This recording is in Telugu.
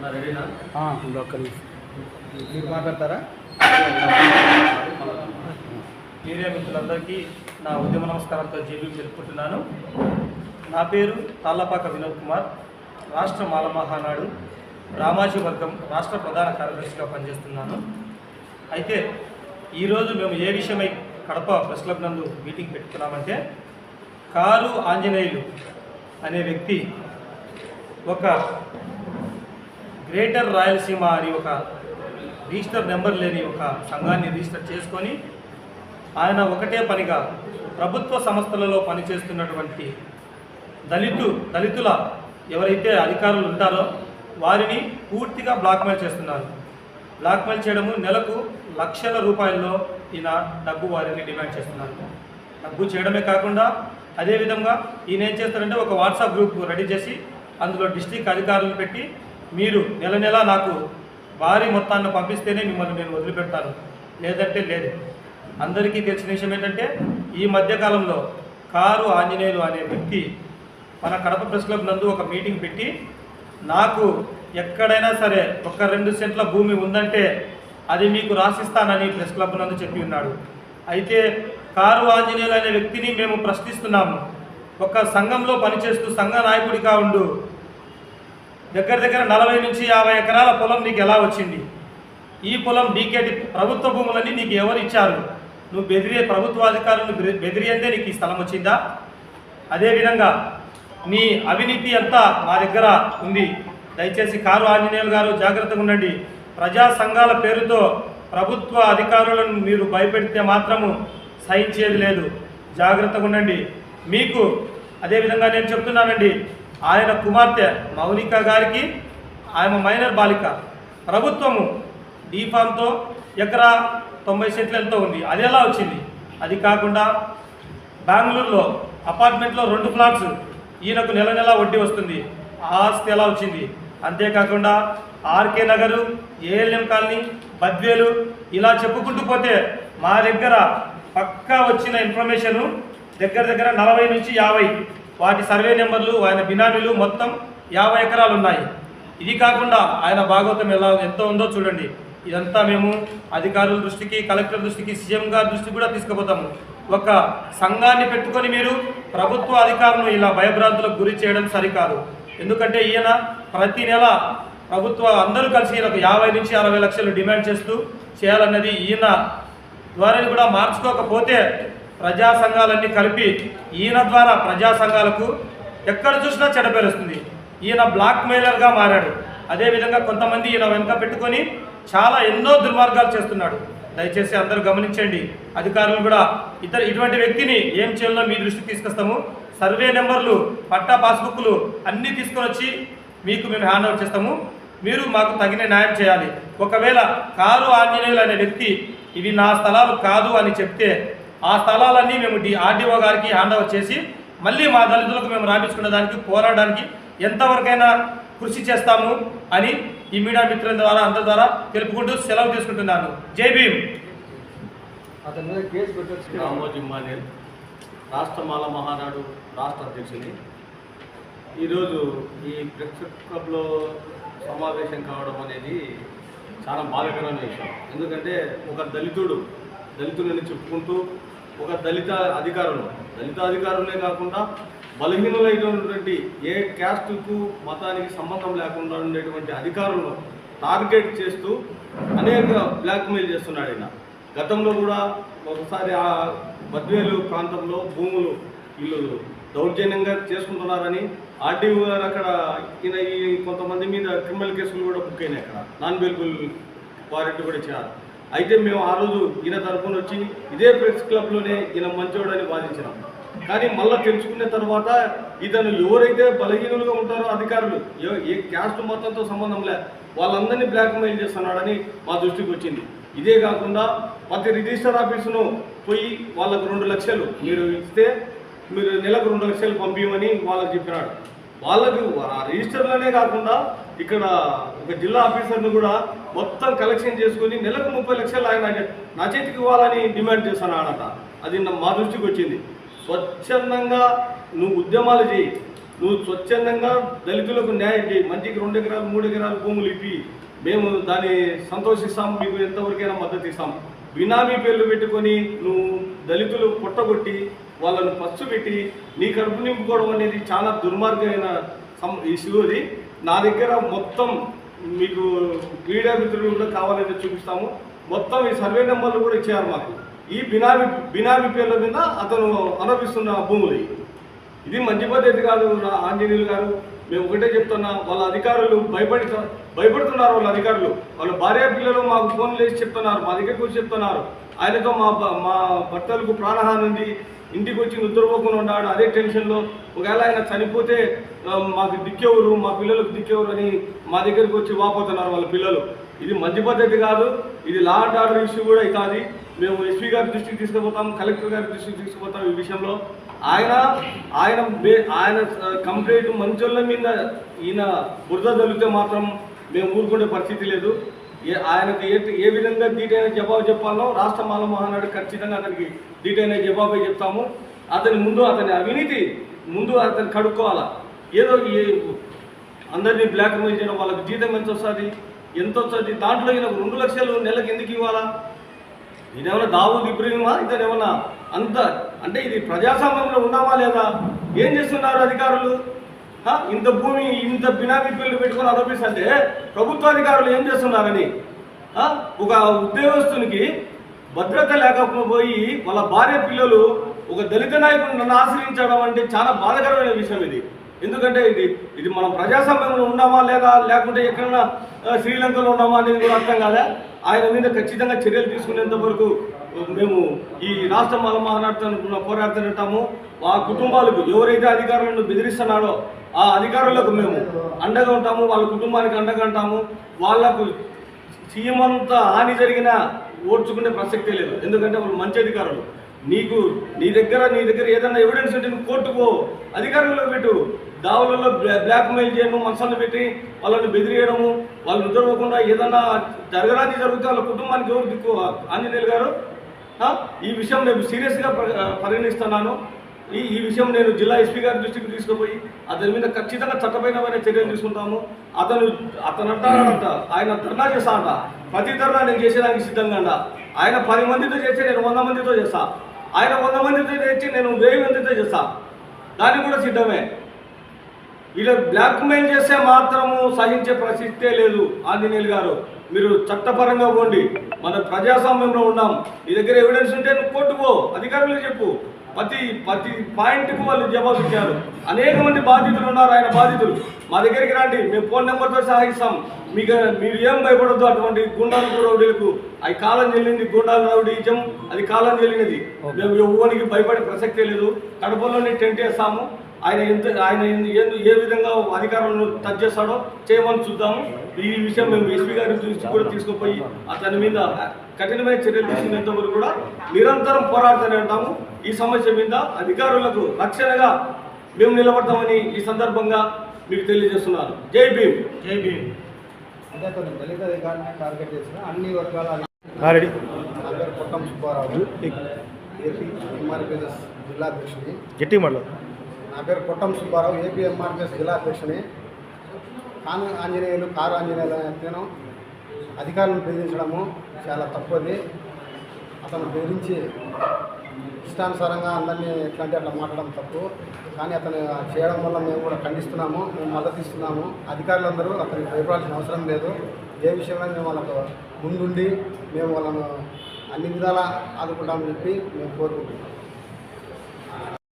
మీరు మాట్లాడతారా? మీడియా మిత్రులందరికీ నా ఉద్యమ నమస్కారంతో జేబీ తెలుపుకుంటున్నాను. నా పేరు తాళ్ళపాక వినోద్ కుమార్, రాష్ట్ర మాల మహానాడు రామాజీ వర్గం రాష్ట్ర ప్రధాన కార్యదర్శిగా పనిచేస్తున్నాను. అయితే ఈరోజు మేము ఏ విషయమై కడప ప్రెస్ క్లబ్ నందు మీటింగ్ పెట్టుకున్నామంటే, కారు ఆంజనేయులు అనే వ్యక్తి ఒక గ్రేటర్ రాయలసీమ అని ఒక రిజిస్టర్ నెంబర్ లేని ఒక సంఘాన్ని రిజిస్టర్ చేసుకొని ఆయన ఒకటే పనిగా ప్రభుత్వ సంస్థలలో పనిచేస్తున్నటువంటి దళితుల ఎవరైతే అధికారులు ఉంటారో వారిని పూర్తిగా బ్లాక్మెయిల్ చేస్తున్నారు. బ్లాక్మెయిల్ చేయడము, నెలకు లక్షల రూపాయల్లో ఈయన డబ్బు వారిని డిమాండ్ చేస్తున్నారు. డబ్బు చేయడమే కాకుండా అదేవిధంగా ఈయన ఏం చేస్తారంటే ఒక వాట్సాప్ గ్రూప్ రెడీ చేసి అందులో డిస్ట్రిక్ట్ అధికారులను పెట్టి, మీరు నెల నెల నాకు భారీ మొత్తాన్ని పంపిస్తేనే మిమ్మల్ని నేను వదిలిపెడతాను, లేదంటే లేదు. అందరికీ తెలిసిన విషయం ఏంటంటే, ఈ మధ్యకాలంలో కారు ఆంజనేయులు అనే వ్యక్తి మన కడప ప్రెస్ క్లబ్ నందు ఒక మీటింగ్ పెట్టి, నాకు ఎక్కడైనా సరే ఒక 2 సెంట్ల భూమి ఉందంటే అది మీకు రాసిస్తానని ప్రెస్ క్లబ్ నందు చెప్పి ఉన్నాడు. అయితే కారు ఆంజనేయులు అనే వ్యక్తిని మేము ప్రశ్నిస్తున్నాము. ఒక సంఘంలో పనిచేస్తూ సంఘ నాయకుడిగా ఉండు దగ్గర 40 నుంచి 50 ఎకరాల పొలం నీకు ఎలా వచ్చింది? ఈ పొలం డీకేటి ప్రభుత్వ భూములని నీకు ఎవరు ఇచ్చారు? నువ్వు ప్రభుత్వ అధికారులను బెదిరియందే నీకు ఈ స్థలం వచ్చిందా? అదేవిధంగా నీ అవినీతి అంతా మా దగ్గర ఉంది. దయచేసి కారు ఆంజనేయులు గారు జాగ్రత్తగా ఉండండి. ప్రజా సంఘాల పేరుతో ప్రభుత్వ అధికారులను మీరు భయపెడితే మాత్రము సహించేది లేదు. జాగ్రత్తగా ఉండండి. మీకు అదేవిధంగా నేను చెప్తున్నానండి, ఆయన కుమార్తె మౌనిక గారికి, ఆయన మైనర్ బాలిక, ప్రభుత్వము డీఫామ్తో ఎకరా 90 సెంట్లు ఎంతో ఉంది. అది ఎలా వచ్చింది? అది కాకుండా బెంగళూరులో అపార్ట్మెంట్లో 2 ఫ్లాట్స్, ఈయనకు నెల నెల వడ్డీ వస్తుంది. ఆ ఆస్తి ఎలా వచ్చింది? అంతేకాకుండా R K Nagar, A L M colony, Badvel, ఇలా చెప్పుకుంటూ పోతే మా దగ్గర పక్కా వచ్చిన ఇన్ఫర్మేషను దగ్గర 40 నుంచి 50 వాటి సర్వే నెంబర్లు, ఆయన బినామీలు మొత్తం 50 ఎకరాలు ఉన్నాయి. ఇది కాకుండా ఆయన భాగవతం ఎంతో ఉందో చూడండి. ఇదంతా మేము అధికారుల దృష్టికి, కలెక్టర్ దృష్టికి, సీఎం గారి దృష్టికి కూడా తీసుకుపోతాము. ఒక సంఘాన్ని పెట్టుకొని మీరు ప్రభుత్వ అధికారులను ఇలా భయభ్రాంతులకు గురి చేయడం సరికాదు. ఎందుకంటే ఈయన ప్రతి నెల ప్రభుత్వ అందరూ కలిసి ఈయనకు 50 నుంచి 60 లక్షలు డిమాండ్ చేస్తూ చేయాలన్నది. ఈయన ద్వారా కూడా మార్చుకోకపోతే ప్రజా సంఘాలన్నీ కలిపి ఈయన ద్వారా ప్రజా సంఘాలకు ఎక్కడ చూసినా చెడపేరుస్తుంది. ఈయన బ్లాక్ మెయిలర్గా మారాడు. అదేవిధంగా కొంతమంది ఈయన వెనుక పెట్టుకొని చాలా ఎన్నో దుర్మార్గాలు చేస్తున్నాడు. దయచేసి అందరూ గమనించండి. అధికారులు కూడా ఇటువంటి వ్యక్తిని ఏం చేయాలో మీ దృష్టికి తీసుకొస్తాము. సర్వే నెంబర్లు, పట్టా పాస్బుక్లు అన్నీ తీసుకొని వచ్చి మీకు మేము హ్యాండ్ ఓవర్ చేస్తాము. మీరు మాకు తగిన న్యాయం చేయాలి. ఒకవేళ కారు ఆంజనేయులు అనే వ్యక్తి ఇవి నా స్థలాలు కాదు అని చెప్తే ఆ స్థలాలన్నీ మేము ఆర్డీఓ గారికి హ్యాండ్ ఓవర్ చేసి మళ్ళీ మా దళితులకు మేము రాపించుకునే దానికి పోరాడడానికి ఎంతవరకైనా కృషి చేస్తాము అని ఈ మీడియా మిత్రుల ద్వారా అందరి ద్వారా తెలుపుకుంటూ సెలవు తీసుకుంటున్నాను. జై భీమ్. రామోజీ మానేల్, రాష్ట్ర మాల మహానాడు రాష్ట్ర అధ్యక్షుని. ఈరోజు ఈ ప్రెస్ క్లబ్లో సమావేశం కావడం అనేది చాలా బాధాకరమైన విషయం. ఎందుకంటే ఒక దళితులని చెప్పుకుంటూ ఒక దళిత అధికారులే కాకుండా బలహీనులైనటువంటి ఏ క్యాస్టుకు మతానికి సంబంధం లేకుండా ఉండేటువంటి అధికారులను టార్గెట్ చేస్తూ అనేక బ్లాక్మెయిల్ చేస్తున్నాడు ఆయన. గతంలో కూడా ఒకసారి ఆ బద్వేలు ప్రాంతంలో భూములు వీళ్ళు దౌర్జన్యంగా చేసుకుంటున్నారని ఆర్డీఓ గారు అక్కడ ఈ కొంతమంది మీద క్రిమినల్ కేసులు కూడా బుక్ అయినాయి. అక్కడ నాన్ బెయిలబుల్ వారెంట్ కూడా ఇచ్చినారు. అయితే మేము ఆ రోజు ఈయన తరఫున వచ్చి ఇదే ప్రెస్ క్లబ్లోనే ఈయన మంచోడని వాదించినాం. కానీ మళ్ళీ తెలుసుకున్న తర్వాత ఇతను ఎవరైతే బలహీనులుగా ఉంటారో అధికారులు, ఏ క్యాస్ట్ మతంతో సంబంధం లే, వాళ్ళందరినీ బ్లాక్మెయిల్ చేస్తున్నాడని మా దృష్టికి వచ్చింది. ఇదే కాకుండా ప్రతి రిజిస్టర్ ఆఫీసును పోయి వాళ్ళకు 2 లక్షలు మీరు ఇస్తే మీరు నెలకు 2 లక్షలు పంపించమని వాళ్ళకి చెప్పినాడు. వాళ్ళకు ఆ రిజిస్టర్లోనే కాకుండా ఇక్కడ ఒక జిల్లా ఆఫీసర్ను కూడా మొత్తం కలెక్షన్ చేసుకొని నెలకు 30 లక్షలు ఆయన నా చేతికి ఇవ్వాలని డిమాండ్ చేస్తున్నాడట. అది మా దృష్టికి వచ్చింది. స్వచ్ఛందంగా నువ్వు ఉద్యమాలు చేయి, నువ్వు స్వచ్ఛందంగా దళితులకు న్యాయం చేయి, మంచికి 2 ఎకరాలు 3 ఎకరాలు భూములు ఇప్పి మేము దాన్ని సంతోషిస్తాం, మీకు ఎంతవరకైనా మద్దతు ఇస్తాం. బినామీ పేర్లు పెట్టుకొని నువ్వు దళితులు పుట్టగొట్టి వాళ్ళను పచ్చు పెట్టి నీ కడుపు నింపుకోవడం అనేది చాలా దుర్మార్గమైన ఇష్యూ. అది నా దగ్గర మొత్తం మీకు మీడియా మిత్రులు కూడా కావాలంటే చూపిస్తాము. మొత్తం ఈ సర్వే నెంబర్లు కూడా ఇచ్చారు మాకు. ఈ బినామీ పేర్ల మీద అతను ఆరోపిస్తున్న భూములు. ఇది మంచి పద్ధతి కాదు ఆంజనేయులు గారు. మేము ఒకటే చెప్తున్నా, వాళ్ళ అధికారులు భయపడుతున్నారు. వాళ్ళ అధికారులు వాళ్ళ భార్య పిల్లలు మాకు ఫోన్లు వేసి చెప్తున్నారు, మా దగ్గరికి వచ్చి చెప్తున్నారు, ఆయనతో మా భర్తలకు ప్రాణహాని ఉంది, ఇంటికి వచ్చి నిద్రపోకుండా ఉన్నాడు, అదే టెన్షన్లో. ఒకవేళ ఆయన చనిపోతే మాకు దిక్కెవరు, మా పిల్లలకు దిక్కెవరు అని మా దగ్గరికి వచ్చి వాపోతున్నారు వాళ్ళ పిల్లలు. ఇది మంచి పద్ధతి కాదు. ఇది లా అండ్ ఆర్డర్ ఇష్యూ కూడా అవుతుంది. మేము ఎస్పీ గారి దృష్టికి తీసుకుపోతాం, కలెక్టర్ గారి దృష్టికి తీసుకుపోతాం. ఈ విషయంలో ఆయన కంప్లైంట్ మంచోళ్ళ మీద ఈయన బురద తొలితే మాత్రం మేము ఊరుకునే పరిస్థితి లేదు. ఆయనకు ఏ విధంగా దీటైన జవాబు చెప్పాలో రాష్ట్ర మాల మహానాడు ఖచ్చితంగా అతనికి దీటైన జవాబే చెప్తాము. అతని అవినీతి ముందు అతను కడుక్కోవాలా. ఏదో అందరినీ బ్లాక్మెయిల్ చేయడం, వాళ్ళకి జీతం ఎంత వస్తుంది దాంట్లో ఈయన 2 లక్షలు నెలకు ఎందుకు ఇవ్వాలా? ఇదేమన్నా దావూద్ ఇబ్రహీమా? ఇతనేమన్నా అంత అంటే ఇది ప్రజాస్వామ్యంలో ఉన్నామా లేదా? ఏం చేస్తున్నారు అధికారులు? ఇంత భూమి ఇంత బినామీ పేర్లు పెట్టుకొని ఆరోపిస్తుంటే ప్రభుత్వాధికారులు ఏం చేస్తున్నారని ఒక ఉద్యోగస్తునికి భద్రత లేకపోయి వాళ్ళ భార్య పిల్లలు ఒక దళిత నాయకుడిని ఆశ్రయించడం అంటే చాలా బాధాకరమైన విషయం ఇది. ఎందుకంటే ఇది మనం ప్రజాస్వామ్యంలో ఉన్నామా లేదా, లేకుంటే ఎక్కడన్నా శ్రీలంకలో ఉన్నామా అనేది కూడా అర్థం కాదా. ఆయన మీద ఖచ్చితంగా చర్యలు తీసుకునేంత వరకు మేము ఈ రాష్ట్ర మాల మహానాడుతో పోరాడుతుంటాము. ఆ కుటుంబాలకు ఎవరైతే అధికారులను బెదిరిస్తున్నాడో ఆ అధికారులకు మేము అండగా ఉంటాము, వాళ్ళ కుటుంబానికి అండగా ఉంటాము. వాళ్లకు సీమంత హాని జరిగినా ఓడ్చుకునే ప్రసక్తే లేదు. ఎందుకంటే వాళ్ళు మంచి అధికారులు. నీ దగ్గర ఏదైనా ఎవిడెన్స్ ఉంటే నువ్వు కోర్టుకో, అధికారుల్లో పెట్టు. దావులలో బ్లాక్మెయిల్ చేయడము, మనసులను పెట్టి వాళ్ళని బెదిరియడము, వాళ్ళు నిద్రపోకుండా ఏదైనా జరగరాది జరిగితే వాళ్ళ కుటుంబానికి ఎవరు దిక్కు? ఆంజనేయులు గారు, ఈ విషయం నేను సీరియస్గా పరిగణిస్తున్నాను. ఈ విషయం నేను జిల్లా ఎస్పీ గారి దృష్టికి తీసుకుపోయి అతని మీద ఖచ్చితంగా చట్టపరమైన చర్యలు తీసుకుంటాము. అతను అంటారంట ఆయన ధర్నా చేస్తా అంట. ప్రతి ధర్నా నేను చేసేదానికి సిద్ధంగా అంట. ఆయన 10 మందితో చేస్తే నేను 100 మందితో చేస్తా. ఆయన 100 మందితో చేసి నేను 1000 మందితో చేస్తా. దానికి కూడా సిద్ధమే. వీళ్ళు బ్లాక్మెయిల్ చేస్తే మాత్రము సహించే ప్రసక్తే లేదు. ఆంజనేయులు గారు, మీరు చట్టపరంగా పోండి. మన ప్రజాస్వామ్యంలో ఉన్నాం. నీ దగ్గర ఎవిడెన్స్ ఉంటే నువ్వు కోర్టుకో, అధికారులకు చెప్పు. ప్రతి పాయింట్కు వాళ్ళు జవాబు ఇచ్చారు. అనేక మంది బాధితులు ఉన్నారు. ఆయన బాధితులు మా దగ్గరికి రండి, మేము ఫోన్ నెంబర్తో సహా ఇస్తాం. మీరు ఏం భయపడద్దు. అటువంటి గుండాలకు రౌడీలకు అది కాలం చెల్లింది. గుండాల రౌడీజం అది కాలం చెల్లినది. మేము ఎవరికి భయపడే ప్రసక్తే లేదు. కడపలోనే టెంట్ వేస్తాము. ఆయన ఏ విధంగా అధికారులను టచ్ చేస్తాడో చేయమని చూద్దాము. ఈ విషయం మేము ఎస్పీ గారి దృష్టికి కూడా తీసుకుపోయి అతని మీద కఠినమైన చర్యలు తీసుకునేంత వరకు కూడా నిరంతరం పోరాడుతూనే ఉంటాము. ఈ సమస్య మీద అధికారులకు రక్షణగా మేము నిలబడతామని ఈ సందర్భంగా మీకు తెలియజేస్తున్నాను. జై భీమ్. జై భీమ్. అంటే కొన్ని దళిత అధికారులను టార్గెట్ చేసిన అన్ని వర్గాల నా పేరు పొట్టం సుబ్బారావు, ఏపీ ఎంఆర్పిఎస్ జిల్లా అధ్యక్షుని. నా పేరు పొట్టం సుబ్బారావు, ఏపీ ఎంఆర్పిఎస్ జిల్లా అధ్యక్షుని. కారు ఆంజనేయుల నేను అధికారులను బెదిరించడము చాలా తప్పది. అతను బెదిరించి ఇష్టానుసారంగా అందరినీ ఎట్లాంటి అట్లా మాట్లాడడం తప్పు. కానీ అతను చేయడం వల్ల మేము కూడా ఖండిస్తున్నాము, మేము మద్దతు ఇస్తున్నాము. అధికారులందరూ అతనికి భయపడాల్సిన అవసరం లేదు. ఏ విషయంలో మేము వాళ్ళకు ముందుండి మేము వాళ్ళను అన్ని విధాలా ఆదుకుంటామని చెప్పి మేము కోరుకుంటున్నాం.